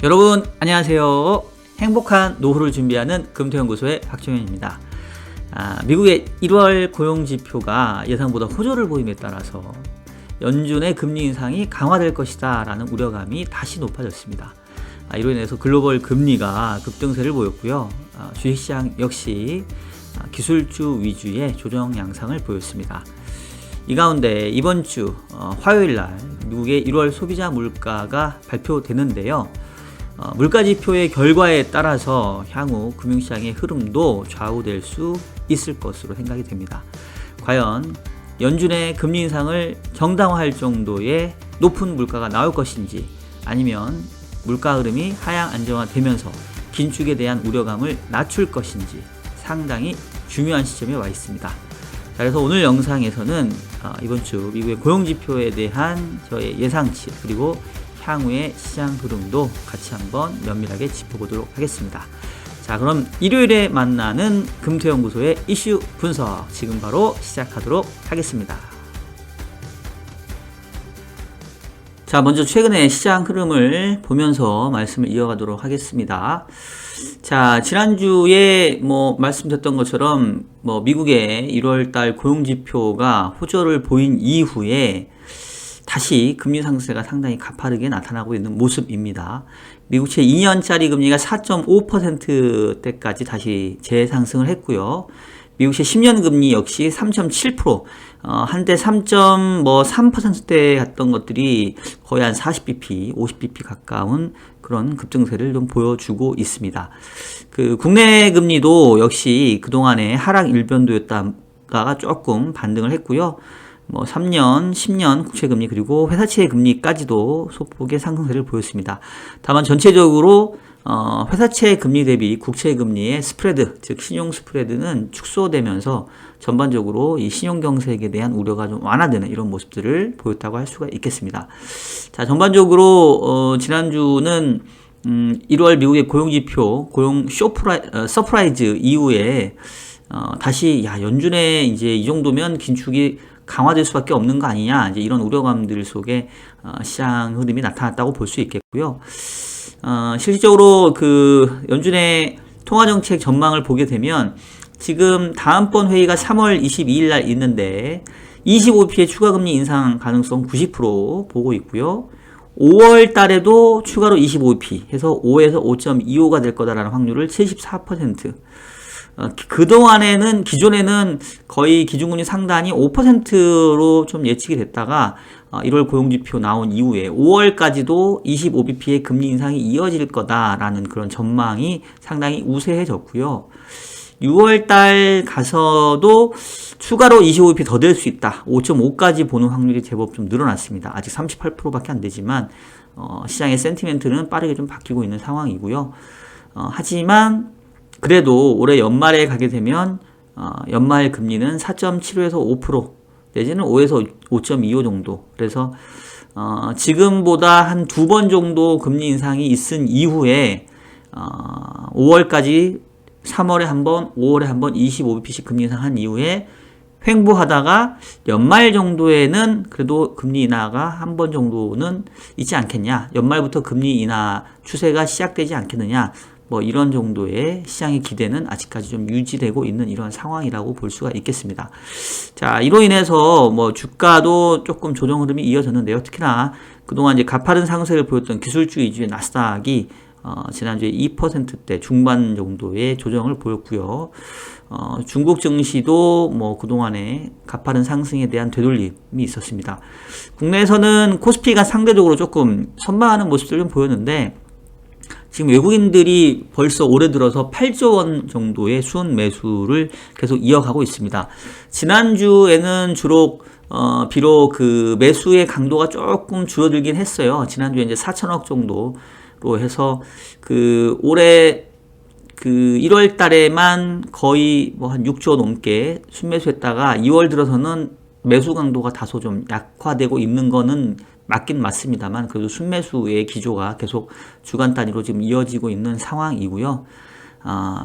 여러분 안녕하세요. 행복한 노후를 준비하는 금토연구소의 박정현입니다. 미국의 1월 고용지표가 예상보다 호조를 보임에 따라서 연준의 금리 인상이 강화될 것이다 라는 우려감이 다시 높아졌습니다. 이로 인해서 글로벌 금리가 급등세를 보였고요. 주식시장 역시 기술주 위주의 조정 양상을 보였습니다. 이 가운데 이번 주 화요일날 미국의 1월 소비자 물가가 발표되는데요. 물가지표의 결과에 따라서 향후 금융시장의 흐름도 좌우될 수 있을 것으로 생각이 됩니다. 과연 연준의 금리 인상을 정당화할 정도의 높은 물가가 나올 것인지, 아니면 물가 흐름이 하향 안정화되면서 긴축에 대한 우려감을 낮출 것인지 상당히 중요한 시점에 와 있습니다. 그래서 오늘 영상에서는 이번 주 미국의 고용지표에 대한 저의 예상치, 그리고 향후의 시장 흐름도 같이 한번 면밀하게 짚어보도록 하겠습니다. 자, 그럼 일요일에 만나는 금토연구소의 이슈 분석 지금 바로 시작하도록 하겠습니다. 자, 먼저 최근의 시장 흐름을 보면서 말씀을 이어가도록 하겠습니다. 자, 지난주에 말씀드렸던 것처럼 미국의 1월달 고용지표가 호조를 보인 이후에 다시 금리 상승세가 상당히 가파르게 나타나고 있는 모습입니다. 미국채 2년짜리 금리가 4.5%대까지 다시 재상승을 했고요. 미국채 10년 금리 역시 3.7%, 한때 3.3%대 갔던 것들이 거의 한 40bp, 50bp 가까운 그런 급등세를 좀 보여주고 있습니다. 국내 금리도 역시 그동안의 하락 일변도였다가 조금 반등을 했고요. 3년, 10년 국채금리, 그리고 회사채 금리까지도 소폭의 상승세를 보였습니다. 다만 전체적으로 회사채 금리 대비 국채 금리의 스프레드, 즉 신용 스프레드는 축소되면서 전반적으로 이 신용 경색에 대한 우려가 좀 완화되는 이런 모습들을 보였다고 할 수가 있겠습니다. 자, 전반적으로 지난주는 1월 미국의 고용지표, 서프라이즈 이후에 다시 연준의 이제 이 정도면 긴축이 강화될 수밖에 없는 거 아니냐, 이제 이런 우려감들 속에 시장 흐름이 나타났다고 볼 수 있겠고요. 실질적으로 연준의 통화정책 전망을 보게 되면 지금 다음번 회의가 3월 22일 날 있는데 25bp의 추가금리 인상 가능성 90% 보고 있고요. 5월 달에도 추가로 25bp 해서 5에서 5.25가 될 거다라는 확률을 74%. 그동안에는, 기존에는 거의 기준금리 상단이 5%로 좀 예측이 됐다가 1월 고용지표 나온 이후에 5월까지도 25bp의 금리 인상이 이어질 거다라는 그런 전망이 상당히 우세해졌고요. 6월달 가서도 추가로 25bp 더 될 수 있다, 5.5까지 보는 확률이 제법 좀 늘어났습니다. 아직 38%밖에 안 되지만 시장의 센티멘트는 빠르게 좀 바뀌고 있는 상황이고요. 하지만 그래도 올해 연말에 가게 되면 연말 금리는 4.75에서 5% 내지는 5에서 5.25 정도. 그래서 지금보다 한 2번 정도 금리 인상이 있은 이후에 5월까지 3월에 한 번, 5월에 한 번 25bp씩 금리 인상한 이후에 횡보하다가 연말 정도에는 그래도 금리 인하가 한 번 정도는 있지 않겠냐, 연말부터 금리 인하 추세가 시작되지 않겠느냐, 이런 정도의 시장의 기대는 아직까지 좀 유지되고 있는 이런 상황이라고 볼 수가 있겠습니다. 자, 이로 인해서 주가도 조금 조정 흐름이 이어졌는데요. 특히나 그동안 이제 가파른 상승을 보였던 기술주 위주의 나스닥이 지난주에 2%대 중반 정도의 조정을 보였고요. 중국 증시도 그동안에 가파른 상승에 대한 되돌림이 있었습니다. 국내에서는 코스피가 상대적으로 조금 선방하는 모습들을 좀 보였는데, 지금 외국인들이 벌써 올해 들어서 8조 원 정도의 순 매수를 계속 이어가고 있습니다. 지난주에는 비록 매수의 강도가 조금 줄어들긴 했어요. 지난주에 이제 4천억 정도로 해서 올해 1월 달에만 거의 한 6조 넘게 순매수했다가 2월 들어서는 매수 강도가 다소 좀 약화되고 있는 거는 맞긴 맞습니다만, 그래도 순매수의 기조가 계속 주간 단위로 지금 이어지고 있는 상황이고요.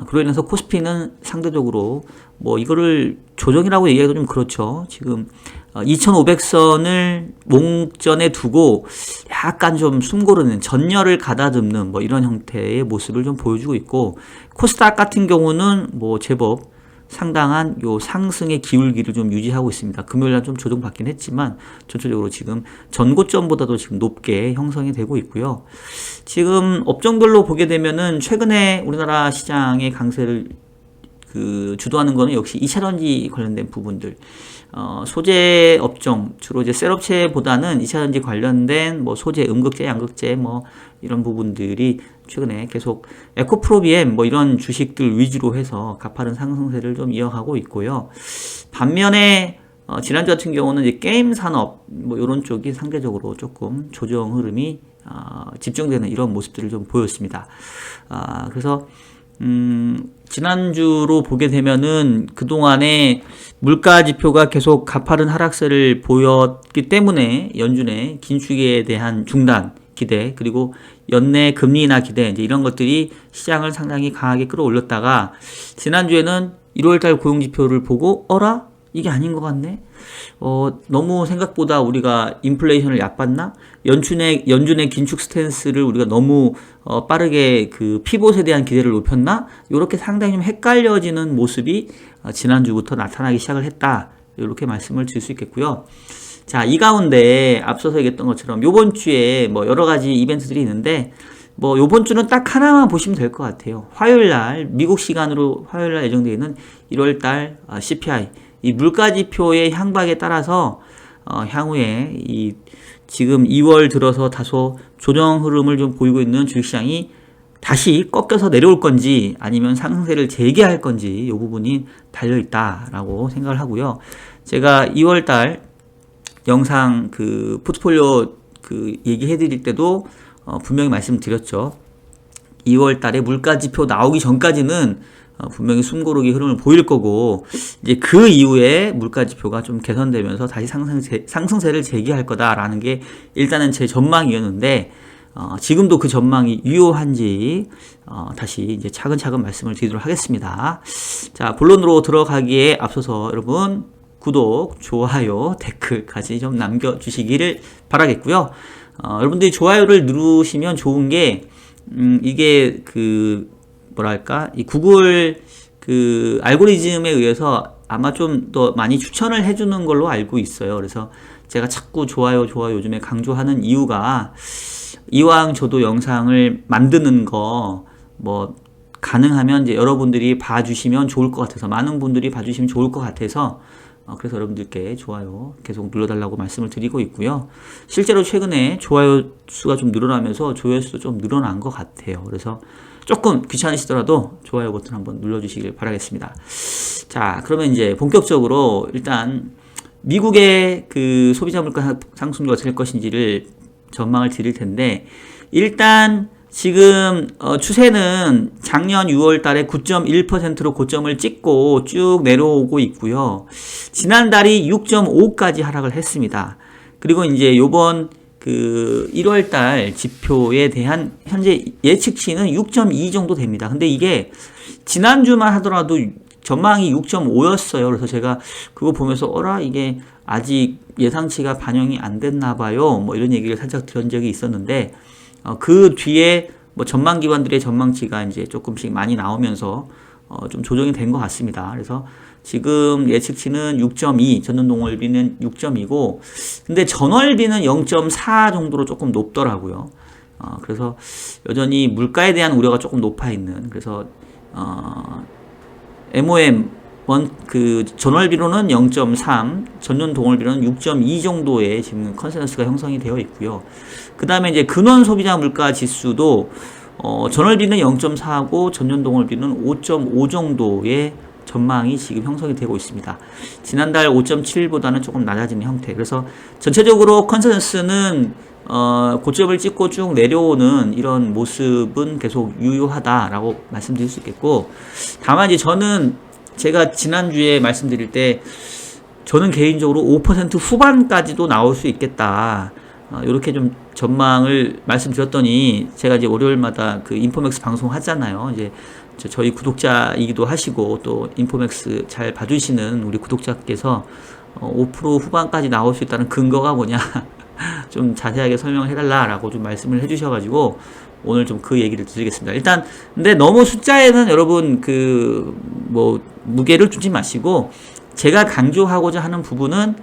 그로 인해서 코스피는 상대적으로 뭐 이거를 조정이라고 얘기하기도 좀 그렇죠. 지금 2500선을 목전에 두고 약간 좀 숨고르는 전열을 가다듬는 뭐 이런 형태의 모습을 좀 보여주고 있고, 코스닥 같은 경우는 뭐 제법 상당한 요 상승의 기울기를 좀 유지하고 있습니다. 금요일날 좀 조정받긴 했지만 전체적으로 지금 전고점보다도 지금 높게 형성이 되고 있고요. 지금 업종별로 보게 되면은 최근에 우리나라 시장의 강세를 주도하는 거는 역시 2차전지 관련된 부분들, 소재 업종, 주로 이제 셀업체보다는 2차전지 관련된 뭐 소재, 음극재, 양극재 뭐 이런 부분들이 최근에 계속 에코프로비엠 뭐 이런 주식들 위주로 해서 가파른 상승세를 좀 이어가고 있고요. 반면에 지난주 같은 경우는 이제 게임 산업 뭐 이런 쪽이 상대적으로 조금 조정 흐름이 집중되는 이런 모습들을 좀 보였습니다. 그래서 지난주로 보게 되면은 그동안에 물가 지표가 계속 가파른 하락세를 보였기 때문에 연준의 긴축에 대한 중단 기대, 그리고 연내 금리 인하 기대, 이제 이런 것들이 시장을 상당히 강하게 끌어올렸다가 지난주에는 1월달 고용 지표를 보고 어라? 이게 아닌 것 같네. 너무 생각보다 우리가 인플레이션을 얕봤나? 연준의 긴축 스탠스를 우리가 너무 빠르게 그 피봇에 대한 기대를 높였나? 이렇게 상당히 좀 헷갈려지는 모습이 지난주부터 나타나기 시작을 했다. 이렇게 말씀을 드릴 수 있겠고요. 자, 이 가운데 앞서서 얘기했던 것처럼 요번 주에 뭐 여러 가지 이벤트들이 있는데, 뭐 요번 주는 딱 하나만 보시면 될 것 같아요. 화요일 날, 미국 시간으로 화요일 날 예정되어 있는 1월 달 CPI, 이 물가 지표의 향방에 따라서 향후에 이 지금 2월 들어서 다소 조정 흐름을 좀 보이고 있는 주식시장이 다시 꺾여서 내려올 건지 아니면 상승세를 재개할 건지 이 부분이 달려 있다라고 생각을 하고요. 제가 2월 달 영상 그 포트폴리오 그 얘기해 드릴 때도 분명히 말씀드렸죠. 2월 달에 물가 지표 나오기 전까지는 분명히 숨고르기 흐름을 보일 거고, 이제 그 이후에 물가 지표가 좀 개선되면서 다시 상승세를 재개할 거다라는 게 일단은 제 전망이었는데, 지금도 그 전망이 유효한지 다시 이제 차근차근 말씀을 드리도록 하겠습니다. 자, 본론으로 들어가기에 앞서서 여러분 구독, 좋아요, 댓글까지 좀 남겨주시기를 바라겠고요. 여러분들이 좋아요를 누르시면 좋은 게 이게 뭐랄까, 이 구글 그 알고리즘에 의해서 아마 좀 더 많이 추천을 해주는 걸로 알고 있어요. 그래서 제가 자꾸 좋아요 요즘에 강조하는 이유가, 이왕 저도 영상을 만드는 거 뭐 가능하면 이제 여러분들이 봐주시면 좋을 것 같아서, 많은 분들이 봐주시면 좋을 것 같아서 그래서 여러분들께 좋아요 계속 눌러달라고 말씀을 드리고 있고요. 실제로 최근에 좋아요 수가 좀 늘어나면서 조회수도 좀 늘어난 것 같아요. 그래서 조금 귀찮으시더라도 좋아요 버튼 한번 눌러주시길 바라겠습니다. 자, 그러면 이제 본격적으로 일단 미국의 그 소비자 물가 상승률이 어떻게 될 것인지를 전망을 드릴 텐데, 일단 지금 추세는 작년 6월 달에 9.1%로 고점을 찍고 쭉 내려오고 있고요. 지난달이 6.5까지 하락을 했습니다. 그리고 이제 요번 그 1월 달 지표에 대한 현재 예측치는 6.2 정도 됩니다. 근데 이게 지난주만 하더라도 전망이 6.5였어요. 그래서 제가 그거 보면서 어라, 이게 아직 예상치가 반영이 안 됐나 봐요. 뭐 이런 얘기를 살짝 들은 적이 있었는데, 그 뒤에 뭐 전망 기관들의 전망치가 이제 조금씩 많이 나오면서 좀 조정이 된 것 같습니다. 그래서 지금 예측치는 6.2, 전년 동월비는 6.2고, 근데 전월비는 0.4 정도로 조금 높더라고요. 그래서 여전히 물가에 대한 우려가 조금 높아 있는, 그래서 MOM 그 전월비로는 0.3, 전년 동월비로는 6.2 정도의 지금 컨센서스가 형성이 되어 있고요. 그 다음에 이제 근원 소비자 물가 지수도 전월비는 0.4고 전년 동월비는 5.5 정도의 전망이 지금 형성이 되고 있습니다. 지난달 5.7보다는 조금 낮아지는 형태. 그래서 전체적으로 컨센서스는 고점을 찍고 쭉 내려오는 이런 모습은 계속 유효하다라고 말씀드릴 수 있겠고, 다만 이제 제가 지난주에 말씀드릴 때 저는 개인적으로 5% 후반까지도 나올 수 있겠다, 이렇게 좀 전망을 말씀드렸더니, 제가 이제 월요일마다 그 인포맥스 방송 하잖아요. 이제 저희 구독자이기도 하시고 또 인포맥스 잘 봐주시는 우리 구독자께서 5% 후반까지 나올 수 있다는 근거가 뭐냐 좀 자세하게 설명을 해달라라고 좀 말씀을 해주셔가지고 오늘 좀 그 얘기를 드리겠습니다. 일단 근데 너무 숫자에는 여러분 뭐 무게를 두지 마시고 제가 강조하고자 하는 부분은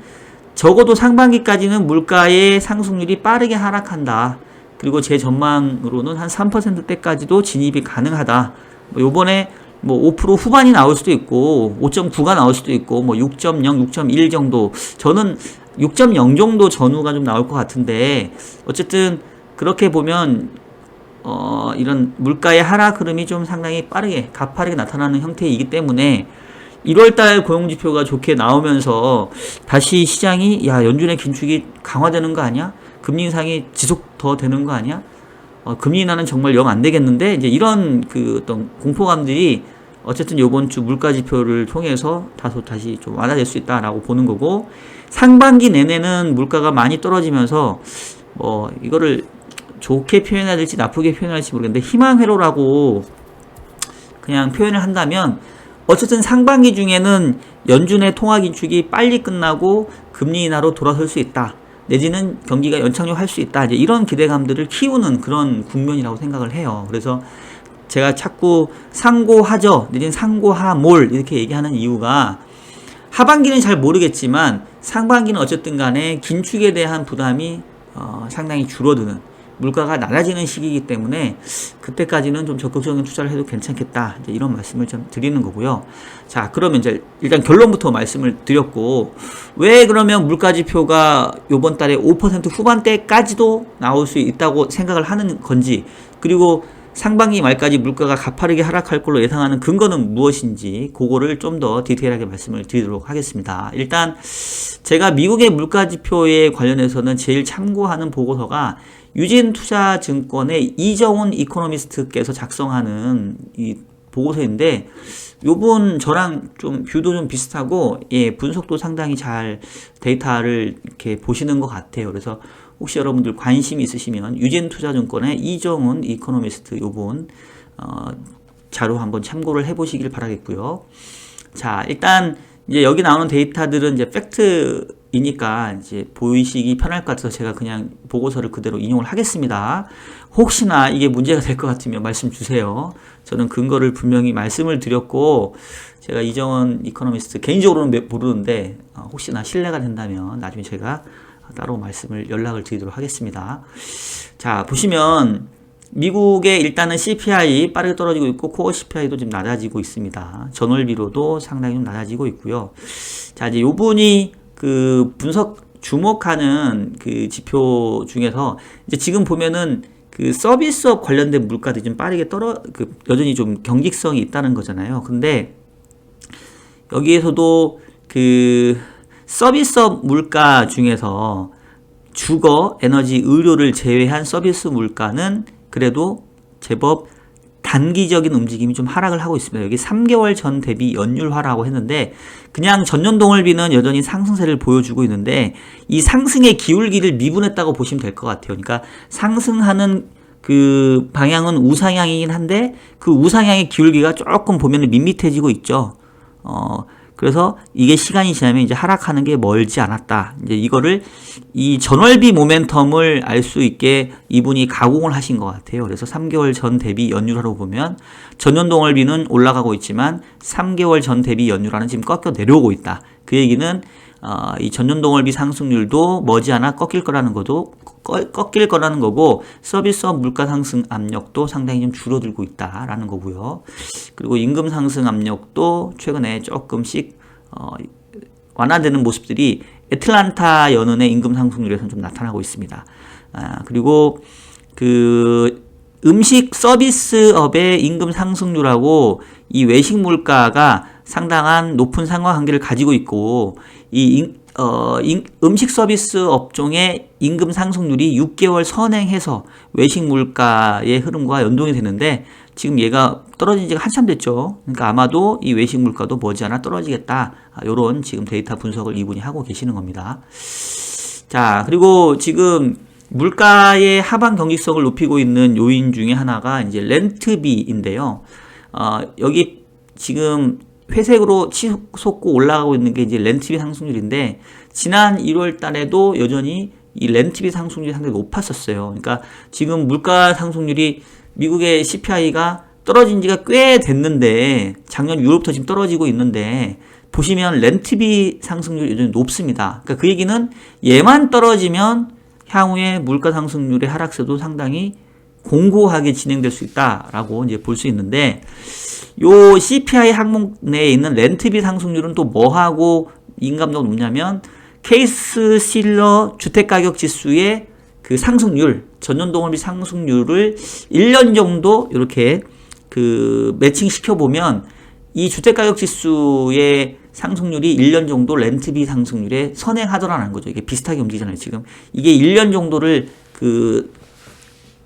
적어도 상반기까지는 물가의 상승률이 빠르게 하락한다. 그리고 제 전망으로는 한 3%대까지도 진입이 가능하다. 요번에 뭐 5% 후반이 나올 수도 있고 5.9가 나올 수도 있고 뭐 6.0, 6.1 정도, 저는 6.0 정도 전후가 좀 나올 것 같은데 어쨌든 그렇게 보면 이런 물가의 하락 흐름이 좀 상당히 빠르게 가파르게 나타나는 형태이기 때문에 1월달 고용지표가 좋게 나오면서 다시 시장이 야 연준의 긴축이 강화되는 거 아니야? 금리 인상이 지속 더 되는 거 아니야? 금리 인하는 정말 영 안 되겠는데 이제 이런 어떤 공포감들이 어쨌든 요번 주 물가 지표를 통해서 다시 좀 완화될 수 있다라고 보는 거고, 상반기 내내는 물가가 많이 떨어지면서 뭐 이거를 좋게 표현해야 될지 나쁘게 표현해야 될지 모르겠는데 희망회로라고 그냥 표현을 한다면 어쨌든 상반기 중에는 연준의 통화 긴축이 빨리 끝나고 금리 인하로 돌아설 수 있다. 내지는 경기가 연착륙할 수 있다. 이제 이런 기대감들을 키우는 그런 국면이라고 생각을 해요. 그래서 제가 자꾸 상고하저 내지는 상고하몰 이렇게 얘기하는 이유가 하반기는 잘 모르겠지만 상반기는 어쨌든 간에 긴축에 대한 부담이 상당히 줄어드는, 물가가 낮아지는 시기이기 때문에 그때까지는 좀 적극적인 투자를 해도 괜찮겠다. 이제 이런 말씀을 좀 드리는 거고요. 자, 그러면 이제 일단 결론부터 말씀을 드렸고, 왜 그러면 물가 지표가 요번 달에 5% 후반대까지도 나올 수 있다고 생각을 하는 건지, 그리고 상반기 말까지 물가가 가파르게 하락할 걸로 예상하는 근거는 무엇인지 그거를 좀 더 디테일하게 말씀을 드리도록 하겠습니다. 일단 제가 미국의 물가 지표에 관련해서는 제일 참고하는 보고서가 유진투자증권의 이정훈 이코노미스트께서 작성하는 이 보고서인데, 요분 저랑 좀 뷰도 좀 비슷하고 분석도 상당히 잘 데이터를 이렇게 보시는 것 같아요. 그래서 혹시 여러분들 관심이 있으시면 유진투자증권의 이정훈 이코노미스트 요분 자료 한번 참고를 해보시길 바라겠고요. 자, 일단 이제 여기 나오는 데이터들은 이제 팩트이니까 이제 보이시기 편할 것 같아서 제가 그냥 보고서를 그대로 인용을 하겠습니다. 혹시나 이게 문제가 될 것 같으면 말씀 주세요. 저는 근거를 분명히 말씀을 드렸고, 제가 이정원 이코노미스트 개인적으로는 모르는데 혹시나 신뢰가 된다면 나중에 제가 따로 말씀을 연락을 드리도록 하겠습니다. 자, 보시면 미국의 일단은 CPI 빠르게 떨어지고 있고 코어 CPI도 좀 낮아지고 있습니다. 전월비로도 상당히 좀 낮아지고 있고요. 자, 이제 요분이 그 분석 주목하는 그 지표 중에서 이제 지금 보면은 그 서비스업 관련된 물가들이 좀 빠르게 여전히 좀 경직성이 있다는 거잖아요. 근데 여기에서도 그 서비스업 물가 중에서 주거, 에너지, 의료를 제외한 서비스 물가는 그래도 제법 단기적인 움직임이 좀 하락을 하고 있습니다. 여기 3개월 전 대비 연율화라고 했는데 그냥 전년 동월비는 여전히 상승세를 보여주고 있는데 이 상승의 기울기를 미분했다고 보시면 될 것 같아요. 그러니까 상승하는 그 방향은 우상향이긴 한데 그 우상향의 기울기가 조금 보면 밋밋해지고 있죠. 그래서 이게 시간이 지나면 이제 하락하는 게 멀지 않았다. 이제 이거를 이 전월비 모멘텀을 알 수 있게 이분이 가공을 하신 것 같아요. 그래서 3개월 전 대비 연율화로 보면 전년 동월비는 올라가고 있지만 3개월 전 대비 연율화는 지금 꺾여 내려오고 있다. 그 얘기는 이 전년 동월비 상승률도 머지않아 꺾일 거라는 거고 서비스업 물가 상승 압력도 상당히 좀 줄어들고 있다라는 거고요. 그리고 임금 상승 압력도 최근에 조금씩 완화되는 모습들이 애틀란타 연은의 임금 상승률에서는 좀 나타나고 있습니다. 그리고 그 음식 서비스업의 임금 상승률하고 이 외식 물가가 상당한 높은 상관관계를 가지고 있고 이 음식 서비스 업종의 임금 상승률이 6개월 선행해서 외식 물가의 흐름과 연동이 되는데 지금 얘가 떨어진 지가 한참 됐죠. 그러니까 아마도 이 외식 물가도 머지않아 떨어지겠다. 요런 지금 데이터 분석을 이분이 하고 계시는 겁니다. 자, 그리고 지금 물가의 하방 경직성을 높이고 있는 요인 중에 하나가 이제 렌트비인데요. 여기 지금 회색으로 치솟고 올라가고 있는 게 이제 렌트비 상승률인데, 지난 1월 달에도 여전히 이 렌트비 상승률이 상당히 높았었어요. 그러니까 지금 물가 상승률이 미국의 CPI가 떨어진 지가 꽤 됐는데, 작년 6월부터 지금 떨어지고 있는데, 보시면 렌트비 상승률이 여전히 높습니다. 그러니까 그 얘기는 얘만 떨어지면 향후에 물가 상승률의 하락세도 상당히 공고하게 진행될 수 있다라고 이제 볼 수 있는데, 요 CPI 항목 내에 있는 렌트비 상승률은 또 뭐하고 인감도가 높냐면, 케이스 실러 주택가격 지수의 그 상승률, 전년 동월비 상승률을 1년 정도 이렇게 그 매칭 시켜보면, 이 주택가격 지수의 상승률이 1년 정도 렌트비 상승률에 선행하더라는 거죠. 이게 비슷하게 움직이잖아요, 지금. 이게 1년 정도를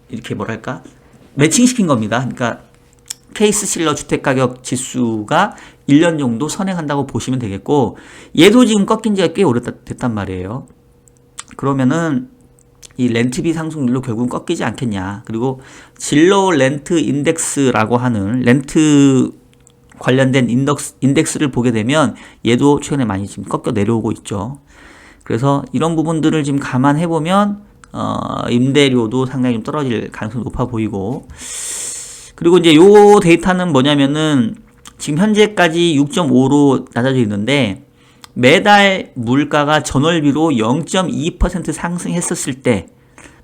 이렇게 뭐랄까, 매칭시킨 겁니다. 그러니까 케이스 실러 주택가격 지수가 1년 정도 선행한다고 보시면 되겠고, 얘도 지금 꺾인 지가 꽤 오래됐단 말이에요. 그러면은 이 렌트비 상승률로 결국은 꺾이지 않겠냐. 그리고 진로 렌트 인덱스라고 하는 렌트 관련된 인덱스를 보게 되면 얘도 최근에 많이 지금 꺾여 내려오고 있죠. 그래서 이런 부분들을 지금 감안해 보면 임대료도 상당히 좀 떨어질 가능성이 높아 보이고, 그리고 이제 요 데이터는 뭐냐면은 지금 현재까지 6.5로 낮아져 있는데, 매달 물가가 전월비로 0.2% 상승했었을 때,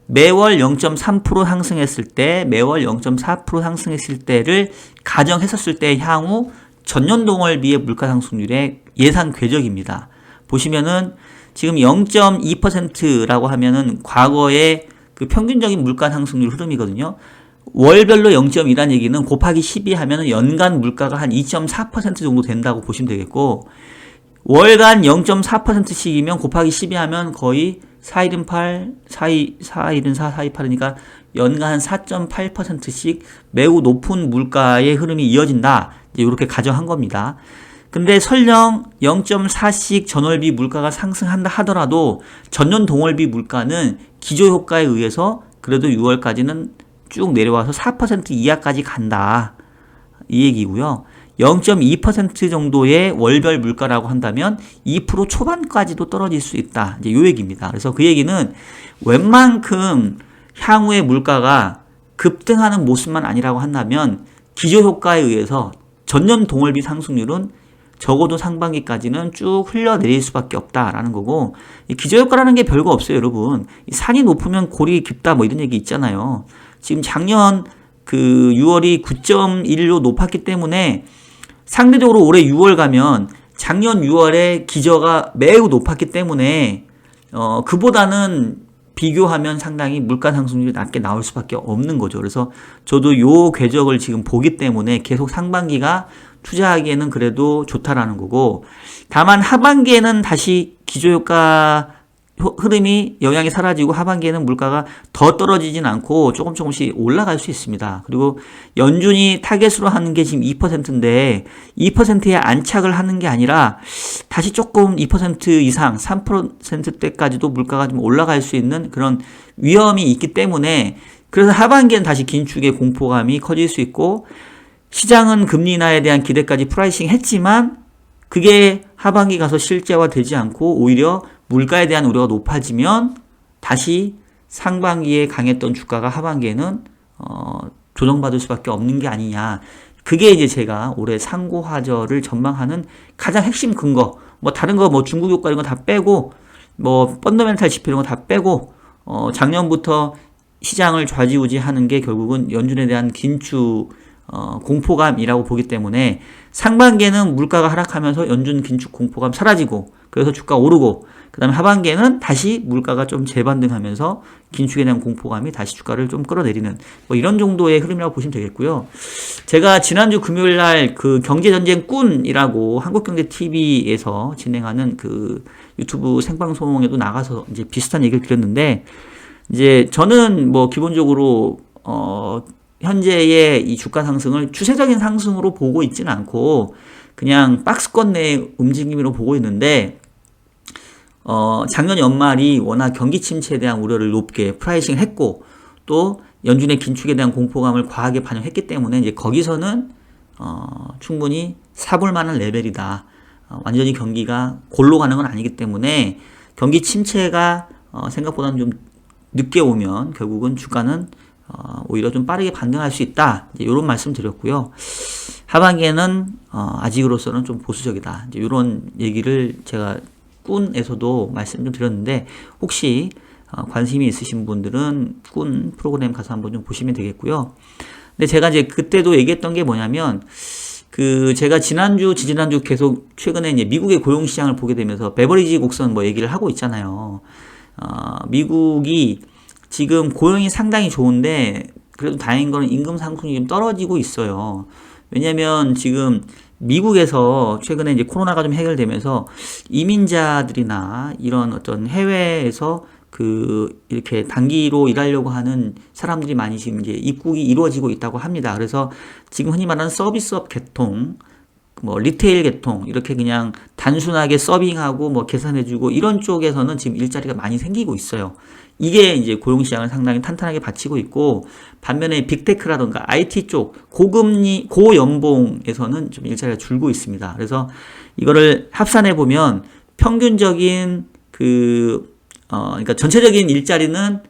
매월 0.3% 상승했을 때, 매월 0.4% 상승했을 때를 가정했었을 때 향후 전년 동월비의 물가 상승률의 예상 궤적입니다. 보시면은 지금 0.2%라고 하면은 과거의 그 평균적인 물가 상승률 흐름이거든요. 월별로 0.2란 얘기는 곱하기 12 하면은 연간 물가가 한 2.4% 정도 된다고 보시면 되겠고, 월간 0.4%씩이면 곱하기 12 하면 거의 4일은 8, 4일은 4, 4일 8이니까 연간 한 4.8%씩 매우 높은 물가의 흐름이 이어진다. 이제 이렇게 가정한 겁니다. 근데 설령 0.4씩 전월비 물가가 상승한다 하더라도 전년 동월비 물가는 기저효과에 의해서 그래도 6월까지는 쭉 내려와서 4% 이하까지 간다. 이 얘기고요. 0.2% 정도의 월별 물가라고 한다면 2% 초반까지도 떨어질 수 있다. 이제 요 얘기입니다. 그래서 그 얘기는 웬만큼 향후의 물가가 급등하는 모습만 아니라고 한다면 기저효과에 의해서 전년 동월비 상승률은 적어도 상반기까지는 쭉 흘러내릴 수밖에 없다라는 거고, 이 기저효과라는 게 별거 없어요, 여러분. 산이 높으면 골이 깊다 뭐 이런 얘기 있잖아요. 지금 작년 그 6월이 9.1로 높았기 때문에 상대적으로 올해 6월 가면 작년 6월에 기저가 매우 높았기 때문에 그보다는 비교하면 상당히 물가 상승률이 낮게 나올 수밖에 없는 거죠. 그래서 저도 요 궤적을 지금 보기 때문에 계속 상반기가 투자하기에는 그래도 좋다라는 거고, 다만 하반기에는 다시 기저효과 흐름이 영향이 사라지고 하반기에는 물가가 더 떨어지진 않고 조금씩 올라갈 수 있습니다. 그리고 연준이 타겟으로 하는 게 지금 2%인데 2%에 안착을 하는 게 아니라 다시 조금 2% 이상 3%대까지도 물가가 좀 올라갈 수 있는 그런 위험이 있기 때문에, 그래서 하반기에는 다시 긴축의 공포감이 커질 수 있고, 시장은 금리 인하에 대한 기대까지 프라이싱 했지만 그게 하반기 가서 실제화되지 않고 오히려 물가에 대한 우려가 높아지면 다시 상반기에 강했던 주가가 하반기에는 조정받을 수밖에 없는 게 아니냐. 그게 이제 제가 올해 상고하저를 전망하는 가장 핵심 근거. 뭐 다른 거 뭐 중국 효과 이런 거 다 빼고, 뭐 펀더멘탈 지표 이런 거 다 빼고, 작년부터 시장을 좌지우지하는 게 결국은 연준에 대한 긴축 공포감이라고 보기 때문에, 상반기에는 물가가 하락하면서 연준 긴축 공포감 사라지고 그래서 주가 오르고, 그 다음에 하반기에는 다시 물가가 좀 재반등하면서 긴축에 대한 공포감이 다시 주가를 좀 끌어내리는 뭐 이런 정도의 흐름이라고 보시면 되겠고요. 제가 지난주 금요일 날 그 경제전쟁 꾼이라고 한국경제TV에서 진행하는 그 유튜브 생방송에도 나가서 이제 비슷한 얘기를 드렸는데, 이제 저는 뭐 기본적으로 현재의 이 주가 상승을 추세적인 상승으로 보고 있지는 않고 그냥 박스권 내의 움직임으로 보고 있는데, 작년 연말이 워낙 경기 침체에 대한 우려를 높게 프라이싱 했고, 또 연준의 긴축에 대한 공포감을 과하게 반영했기 때문에 이제 거기서는 충분히 사볼 만한 레벨이다. 완전히 경기가 골로 가는 건 아니기 때문에 경기 침체가 생각보다는 좀 늦게 오면 결국은 주가는 오히려 좀 빠르게 반등할 수 있다. 이런 말씀 드렸고요. 하반기에는 아직으로서는 좀 보수적이다. 이런 얘기를 제가 꾼에서도 말씀 좀 드렸는데 혹시 관심이 있으신 분들은 꾼 프로그램 가서 한번 좀 보시면 되겠고요. 근데 제가 이제 그때도 얘기했던 게 뭐냐면 제가 지난주, 지지난주 계속 최근에 이제 미국의 고용 시장을 보게 되면서 베버리지 곡선 뭐 얘기를 하고 있잖아요. 미국이 지금 고용이 상당히 좋은데 그래도 다행인 거는 임금 상승이 좀 떨어지고 있어요. 왜냐면 지금 미국에서 최근에 이제 코로나가 좀 해결되면서 이민자들이나 이런 어떤 해외에서 이렇게 단기로 일하려고 하는 사람들이 많이 지금 이제 입국이 이루어지고 있다고 합니다. 그래서 지금 흔히 말하는 서비스업 계통, 뭐 리테일 계통, 이렇게 그냥 단순하게 서빙하고 뭐 계산해주고 이런 쪽에서는 지금 일자리가 많이 생기고 있어요. 이게 이제 고용시장을 상당히 탄탄하게 받치고 있고, 반면에 빅테크라던가 IT 쪽, 고금리, 고연봉에서는 좀 일자리가 줄고 있습니다. 그래서 이거를 합산해 보면 평균적인 그러니까 전체적인 일자리는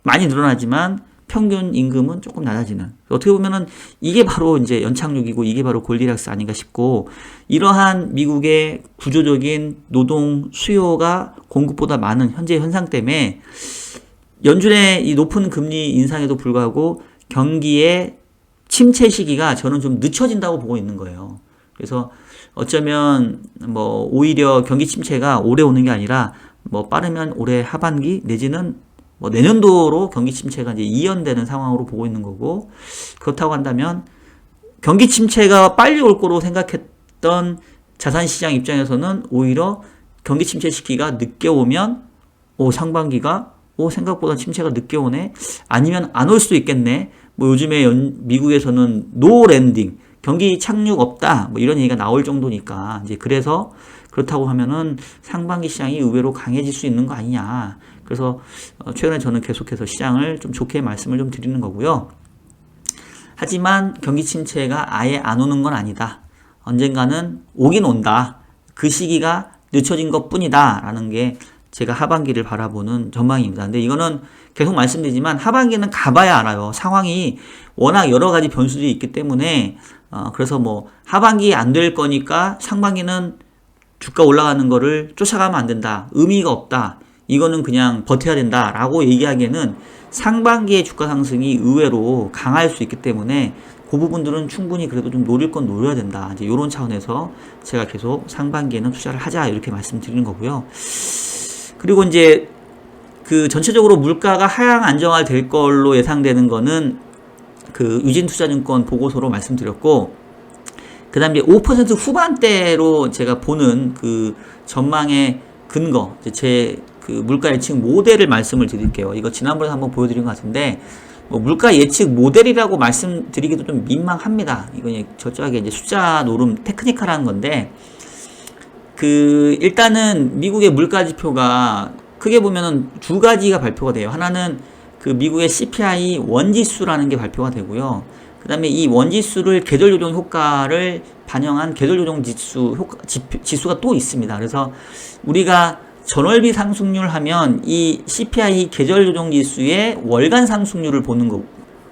많이 늘어나지만 평균 임금은 조금 낮아지는. 어떻게 보면은 이게 바로 이제 연착륙이고 이게 바로 골디락스 아닌가 싶고, 이러한 미국의 구조적인 노동 수요가 공급보다 많은 현재 현상 때문에 연준의 이 높은 금리 인상에도 불구하고 경기의 침체 시기가 저는 좀 늦춰진다고 보고 있는 거예요. 그래서 어쩌면 뭐 오히려 경기 침체가 오래 오는 게 아니라 뭐 빠르면 올해 하반기 내지는 뭐 내년도로 경기 침체가 이제 이연되는 상황으로 보고 있는 거고, 그렇다고 한다면 경기 침체가 빨리 올 거로 생각했던 자산시장 입장에서는 오히려 경기 침체 시기가 늦게 오면 상반기가 생각보다 침체가 늦게 오네, 아니면 안 올 수도 있겠네, 뭐 요즘에 미국에서는 노 랜딩, 경기 착륙 없다, 뭐 이런 얘기가 나올 정도니까 이제 그래서 그렇다고 하면은 상반기 시장이 의외로 강해질 수 있는 거 아니냐. 그래서 최근에 저는 계속해서 시장을 좀 좋게 말씀을 좀 드리는 거고요. 하지만 경기 침체가 아예 안 오는 건 아니다. 언젠가는 오긴 온다. 그 시기가 늦춰진 것 뿐이다. 라는 게 제가 하반기를 바라보는 전망입니다. 근데 이거는 계속 말씀드리지만 하반기는 가봐야 알아요. 상황이 워낙 여러 가지 변수들이 있기 때문에 그래서 뭐 하반기에 안 될 거니까 상반기는 주가 올라가는 거를 쫓아가면 안 된다. 의미가 없다. 이거는 그냥 버텨야 된다. 라고 얘기하기에는 상반기의 주가 상승이 의외로 강할 수 있기 때문에 그 부분들은 충분히 그래도 좀 노릴 건 노려야 된다. 이제 이런 차원에서 제가 계속 상반기에는 투자를 하자. 이렇게 말씀드리는 거고요. 그리고 이제 전체적으로 물가가 하향 안정화될 걸로 예상되는 거는 유진투자증권 보고서로 말씀드렸고, 그 다음에 5% 후반대로 제가 보는 전망의 근거, 제 물가 예측 모델을 말씀을 드릴게요. 이거 지난번에 한번 보여드린 것 같은데, 뭐 물가 예측 모델이라고 말씀드리기도 좀 민망합니다. 이건 철저하게 이제 숫자 노름 테크니컬한 건데, 일단은 미국의 물가 지표가 크게 보면은 두 가지가 발표가 돼요. 하나는 미국의 CPI 원지수라는 게 발표가 되고요. 그 다음에 이 원지수를 계절 조정 효과를 반영한 계절 조정 지수가 또 있습니다. 그래서 우리가 전월비 상승률 하면 이 CPI 계절 조정 지수의 월간 상승률을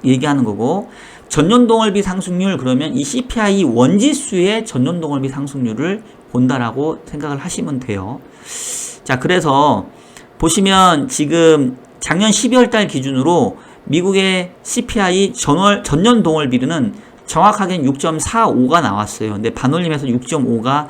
얘기하는 거고, 전년 동월비 상승률 그러면 이 CPI 원지수의 전년 동월비 상승률을 본다라고 생각을 하시면 돼요. 자, 그래서 보시면 지금 작년 12월 달 기준으로 미국의 CPI 전년 동월비는 정확하게는 6.45가 나왔어요. 근데 반올림해서 6.5가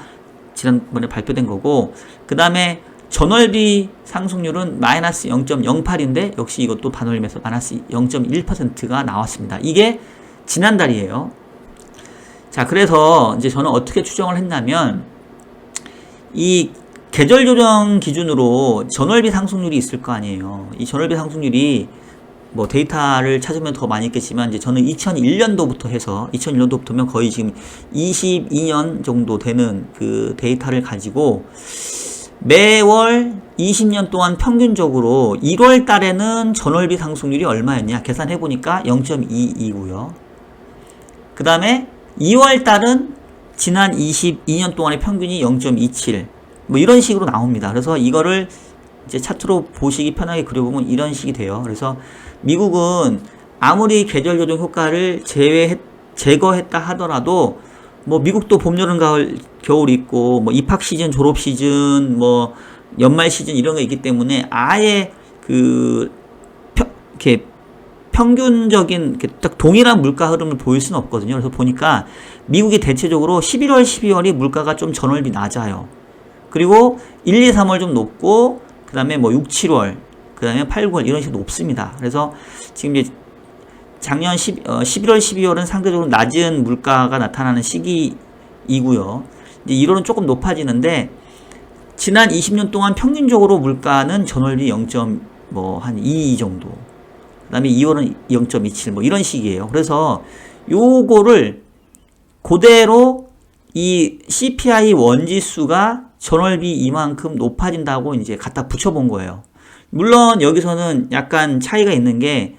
지난번에 발표된 거고, 그 다음에 전월비 상승률은 마이너스 0.08인데 역시 이것도 반올림해서 마이너스 0.1%가 나왔습니다. 이게 지난달이에요. 자, 그래서 이제 저는 어떻게 추정을 했냐면, 이 계절 조정 기준으로 전월비 상승률이 있을 거 아니에요. 이 전월비 상승률이 뭐 데이터를 찾으면 더 많이 있겠지만, 이제 저는 2001년도부터 해서 2001년도부터면 거의 지금 22년 정도 되는 데이터를 가지고 매월 20년 동안 평균적으로 1월 달에는 전월비 상승률이 얼마였냐 계산해 보니까 0.22고요. 그 다음에 2월 달은 지난 22년 동안의 평균이 0.27 뭐 이런 식으로 나옵니다. 그래서 이거를 이제 차트로 보시기 편하게 그려보면 이런 식이 돼요. 그래서 미국은 아무리 계절 조정 효과를 제거했다 하더라도 뭐 미국도 봄, 여름, 가을, 겨울 있고 뭐 입학 시즌, 졸업 시즌, 뭐 연말 시즌 이런 거 있기 때문에 아예 그 이렇게 평균적인 이렇게 딱 동일한 물가 흐름을 보일 수는 없거든요. 그래서 보니까 미국이 대체적으로 11월, 12월이 물가가 좀 전월비 낮아요. 그리고 1, 2, 3월 좀 높고 그 다음에 뭐 6, 7월 그 다음에 8, 9월 이런 식으로 높습니다. 그래서 지금 이제 작년 11월, 12월은 상대적으로 낮은 물가가 나타나는 시기이고요. 이제 1월은 조금 높아지는데 지난 20년 동안 평균적으로 물가는 전월비 0.2 정도. 그 다음에 2월은 0.27 뭐 이런 식이에요. 그래서 요거를 그대로 이 CPI 원지수가 전월비 이만큼 높아진다고 이제 갖다 붙여본 거예요. 물론 여기서는 약간 차이가 있는 게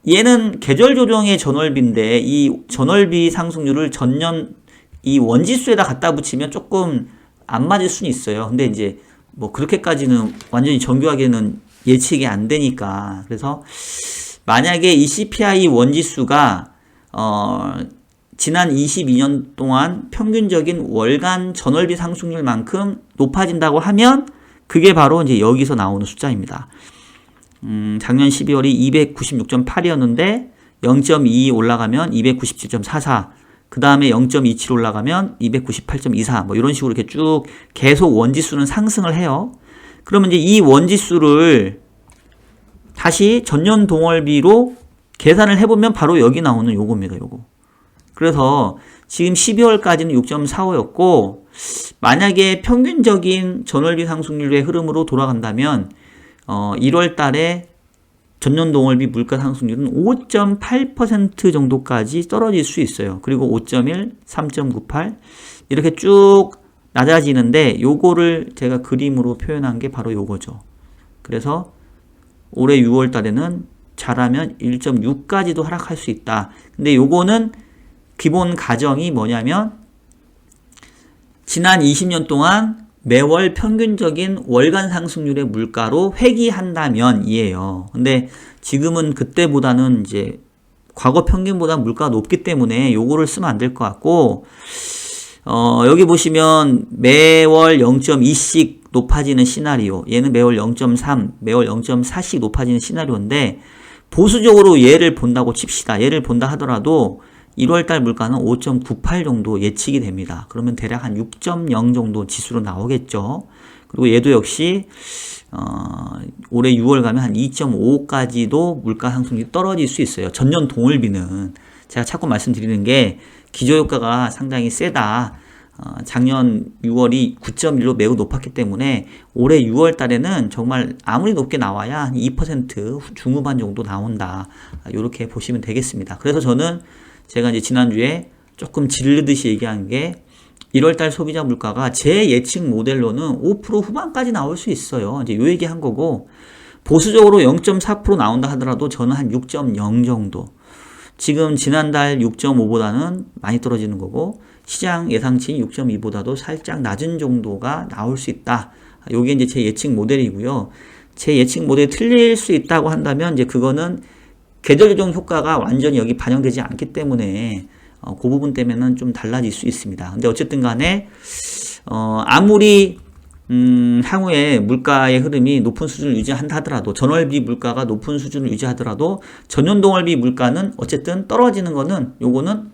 얘는 계절 조정의 전월비인데 이 전월비 상승률을 전년 이 원지수에다 갖다 붙이면 조금 안 맞을 수는 있어요. 근데 이제 뭐 그렇게까지는 완전히 정교하게는 예측이 안 되니까. 그래서 만약에 이 CPI 원지수가 지난 22년 동안 평균적인 월간 전월비 상승률만큼 높아진다고 하면 그게 바로 이제 여기서 나오는 숫자입니다. 작년 12월이 296.8이었는데 0.2 올라가면 297.44, 그 다음에 0.27 올라가면 298.24 뭐 이런 식으로 이렇게 쭉 계속 원지수는 상승을 해요. 그러면 이제 이 원지수를 다시 전년 동월비로 계산을 해보면 바로 여기 나오는 요겁니다. 요거. 그래서 지금 12월까지는 6.45였고 만약에 평균적인 전월비 상승률의 흐름으로 돌아간다면 1월 달에 전년 동월비 물가 상승률은 5.8% 정도까지 떨어질 수 있어요. 그리고 5.1, 3.98 이렇게 쭉 낮아지는데 요거를 제가 그림으로 표현한 게 바로 요거죠. 그래서 올해 6월 달에는 잘하면 1.6까지도 하락할 수 있다. 근데 요거는 기본 가정이 뭐냐면 지난 20년 동안 매월 평균적인 월간 상승률의 물가로 회귀한다면 이에요. 근데 지금은 그때보다는 이제 과거 평균보다 물가가 높기 때문에 요거를 쓰면 안 될 것 같고 여기 보시면 매월 0.2씩 높아지는 시나리오, 얘는 매월 0.3, 매월 0.4씩 높아지는 시나리오인데 보수적으로 얘를 본다고 칩시다. 얘를 본다 하더라도 1월달 물가는 5.98 정도 예측이 됩니다. 그러면 대략 한 6.0 정도 지수로 나오겠죠. 그리고 얘도 역시 올해 6월 가면 한 2.5까지도 물가 상승률이 떨어질 수 있어요. 전년 동월비는 제가 자꾸 말씀드리는 게 기저효과가 상당히 세다. 작년 6월이 9.1로 매우 높았기 때문에 올해 6월 달에는 정말 아무리 높게 나와야 한 2% 중후반 정도 나온다. 이렇게 보시면 되겠습니다. 그래서 저는 제가 이제 지난주에 조금 질르듯이 얘기한 게 1월달 소비자 물가가 제 예측 모델로는 5% 후반까지 나올 수 있어요. 이제 요 얘기 한 거고 보수적으로 0.4% 나온다 하더라도 저는 한 6.0 정도. 지금 지난달 6.5보다는 많이 떨어지는 거고 시장 예상치인 6.2보다도 살짝 낮은 정도가 나올 수 있다. 요게 이제 제 예측 모델이고요. 제 예측 모델이 틀릴 수 있다고 한다면 이제 그거는 계절 조정 효과가 완전히 여기 반영되지 않기 때문에 그 부분 때문에는 좀 달라질 수 있습니다. 근데 어쨌든 간에 아무리 향후에 물가의 흐름이 높은 수준을 유지한다 하더라도 전월비 물가가 높은 수준을 유지하더라도 전년 동월비 물가는 어쨌든 떨어지는 거는 요거는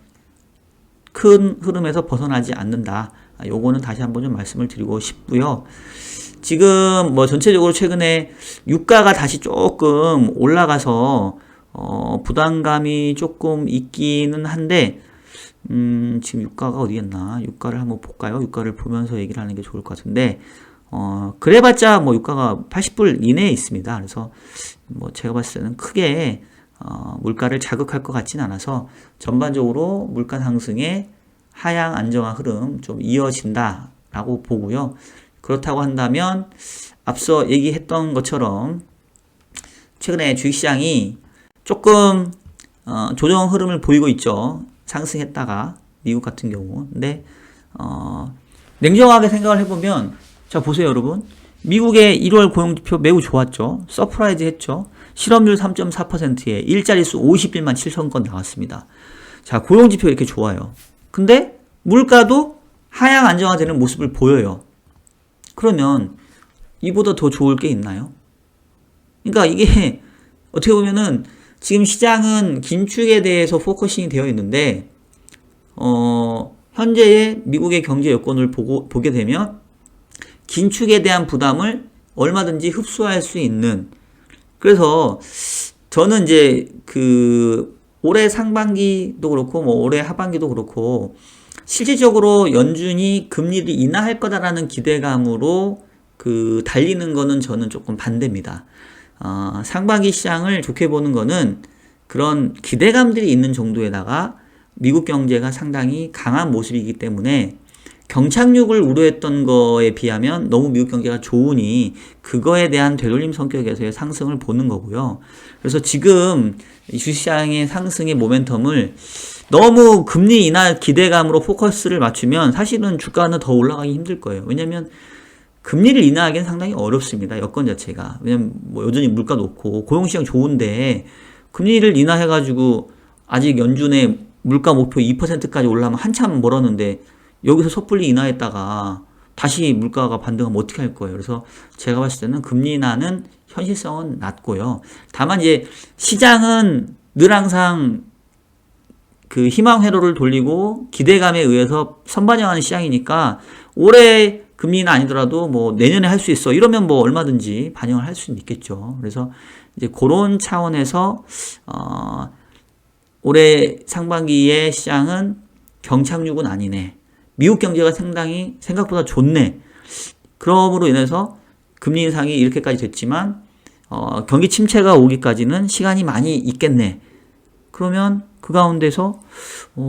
큰 흐름에서 벗어나지 않는다. 요거는 다시 한번 좀 말씀을 드리고 싶고요. 지금 뭐 전체적으로 최근에 유가가 다시 조금 올라가서 부담감이 조금 있기는 한데 지금 유가가 어디였나? 유가를 한번 볼까요? 유가를 보면서 얘기를 하는 게 좋을 것 같은데 그래봤자 뭐 유가가 80불 이내에 있습니다. 그래서 뭐 제가 봤을 때는 크게 물가를 자극할 것 같진 않아서 전반적으로 물가 상승의 하향 안정화 흐름 좀 이어진다라고 보고요. 그렇다고 한다면 앞서 얘기했던 것처럼 최근에 주식시장이 조금 조정 흐름을 보이고 있죠. 상승했다가 미국 같은 경우. 근데 냉정하게 생각을 해보면, 자 보세요 여러분. 미국의 1월 고용지표 매우 좋았죠. 서프라이즈 했죠. 실업률 3.4%에 일자리수 51만 7천 건 나왔습니다. 자, 고용지표 이렇게 좋아요. 근데 물가도 하향 안정화되는 모습을 보여요. 그러면 이보다 더 좋을 게 있나요? 그러니까 이게 어떻게 보면은 지금 시장은 긴축에 대해서 포커싱이 되어 있는데 현재의 미국의 경제 여건을 보게 되면 긴축에 대한 부담을 얼마든지 흡수할 수 있는, 그래서 저는 이제 올해 상반기도 그렇고 뭐 올해 하반기도 그렇고 실질적으로 연준이 금리를 인하할 거다라는 기대감으로 달리는 거는 저는 조금 반대입니다. 상반기 시장을 좋게 보는 거는 그런 기대감들이 있는 정도에다가 미국 경제가 상당히 강한 모습이기 때문에 경착륙을 우려했던 거에 비하면 너무 미국 경제가 좋으니 그거에 대한 되돌림 성격에서의 상승을 보는 거고요. 그래서 지금 주식시장의 상승의 모멘텀을 너무 금리 인하 기대감으로 포커스를 맞추면 사실은 주가는 더 올라가기 힘들 거예요. 왜냐면 금리를 인하하기는 상당히 어렵습니다. 여건 자체가. 왜냐면 뭐 여전히 물가 높고 고용시장 좋은데 금리를 인하해가지고 아직 연준의 물가 목표 2%까지 올라가면 한참 멀었는데 여기서 섣불리 인하했다가 다시 물가가 반등하면 어떻게 할 거예요. 그래서 제가 봤을 때는 금리 인하는 현실성은 낮고요. 다만 이제 시장은 늘 항상 희망 회로를 돌리고 기대감에 의해서 선반영하는 시장이니까 올해 금리 인하 아니더라도 뭐 내년에 할 수 있어 이러면 뭐 얼마든지 반영을 할 수는 있겠죠. 그래서 이제 그런 차원에서 올해 상반기의 시장은 경착륙은 아니네. 미국 경제가 상당히 생각보다 좋네. 그럼으로 인해서 금리 인상이 이렇게까지 됐지만 경기 침체가 오기까지는 시간이 많이 있겠네. 그러면 그 가운데서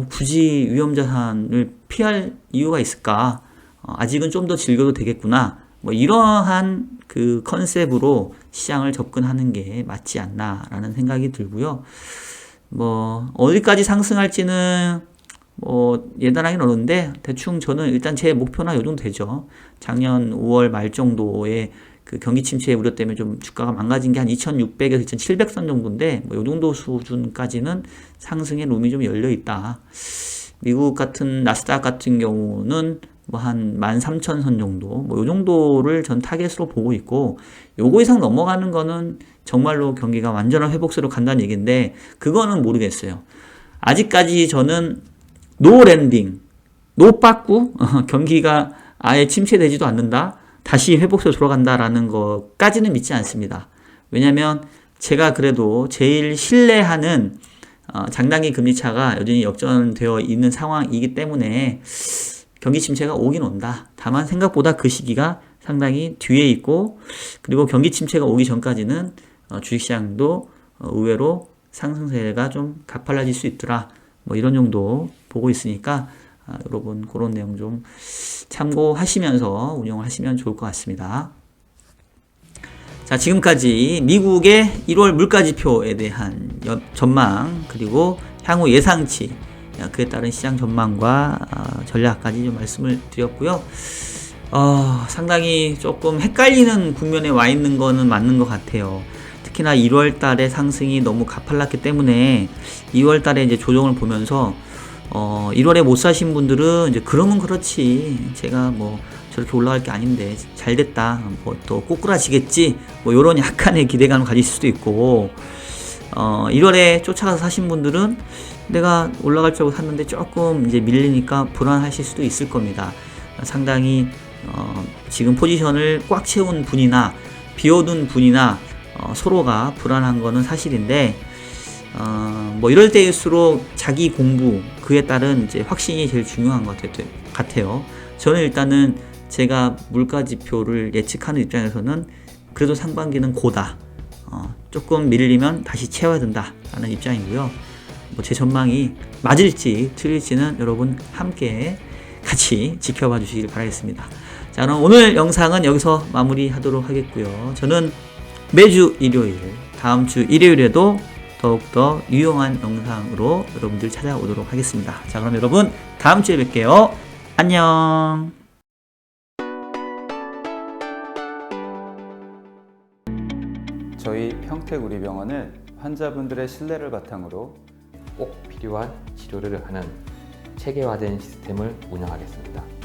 굳이 위험자산을 피할 이유가 있을까? 아직은 좀 더 즐겨도 되겠구나. 뭐 이러한 컨셉으로 시장을 접근하는 게 맞지 않나라는 생각이 들고요. 뭐 어디까지 상승할지는 뭐 예단하기는 어려운데 대충 저는 일단 제 목표나 요 정도 되죠. 작년 5월 말 정도에 경기 침체 우려 때문에 좀 주가가 망가진 게 한 2,600에서 2,700선 정도인데 뭐 요 정도 수준까지는 상승의 룸이 좀 열려 있다. 미국 같은 나스닥 같은 경우는 뭐 한 13,000선 정도 뭐 요 정도를 전 타겟으로 보고 있고, 요거 이상 넘어가는 거는 정말로 경기가 완전한 회복세로 간다는 얘기인데 그거는 모르겠어요. 아직까지 저는 노 랜딩, 노 빠꾸 경기가 아예 침체되지도 않는다, 다시 회복세로 돌아간다라는 것까지는 믿지 않습니다. 왜냐면 제가 그래도 제일 신뢰하는 장단기 금리차가 여전히 역전되어 있는 상황이기 때문에 경기 침체가 오긴 온다. 다만 생각보다 그 시기가 상당히 뒤에 있고, 그리고 경기 침체가 오기 전까지는 주식시장도 의외로 상승세가 좀 가팔라질 수 있더라. 뭐 이런 정도 보고 있으니까 여러분 그런 내용 좀 참고하시면서 운영을 하시면 좋을 것 같습니다. 자, 지금까지 미국의 1월 물가지표에 대한 전망, 그리고 향후 예상치, 그에 따른 시장 전망과 전략까지 좀 말씀을 드렸고요. 상당히 조금 헷갈리는 국면에 와 있는 거는 맞는 것 같아요. 특히나 1월 달에 상승이 너무 가팔랐기 때문에 2월 달에 이제 조정을 보면서 1월에 못 사신 분들은 이제 그러면 그렇지, 제가 뭐 저렇게 올라갈 게 아닌데 잘 됐다, 뭐 또 꼬꾸라지겠지, 뭐 요런 약간의 기대감을 가질 수도 있고, 1월에 쫓아가서 사신 분들은 내가 올라갈 줄 알고 샀는데 조금 이제 밀리니까 불안하실 수도 있을 겁니다. 상당히 지금 포지션을 꽉 채운 분이나 비워둔 분이나 서로가 불안한 거는 사실인데, 뭐 이럴 때일수록 자기 공부, 그에 따른 이제 확신이 제일 중요한 것 같아요. 저는 일단은 제가 물가 지표를 예측하는 입장에서는 그래도 상반기는 고다, 조금 밀리면 다시 채워야 된다 라는 입장이고요. 뭐 제 전망이 맞을지 틀릴지는 여러분 함께 같이 지켜봐 주시길 바라겠습니다. 자, 그럼 오늘 영상은 여기서 마무리 하도록 하겠고요. 저는 매주 일요일, 다음 주 일요일에도 더욱더 유용한 영상으로 여러분들 찾아오도록 하겠습니다. 자, 그럼 여러분 다음 주에 뵐게요. 안녕. 저희 평택우리병원은 환자분들의 신뢰를 바탕으로 꼭 필요한 치료를 하는 체계화된 시스템을 운영하겠습니다.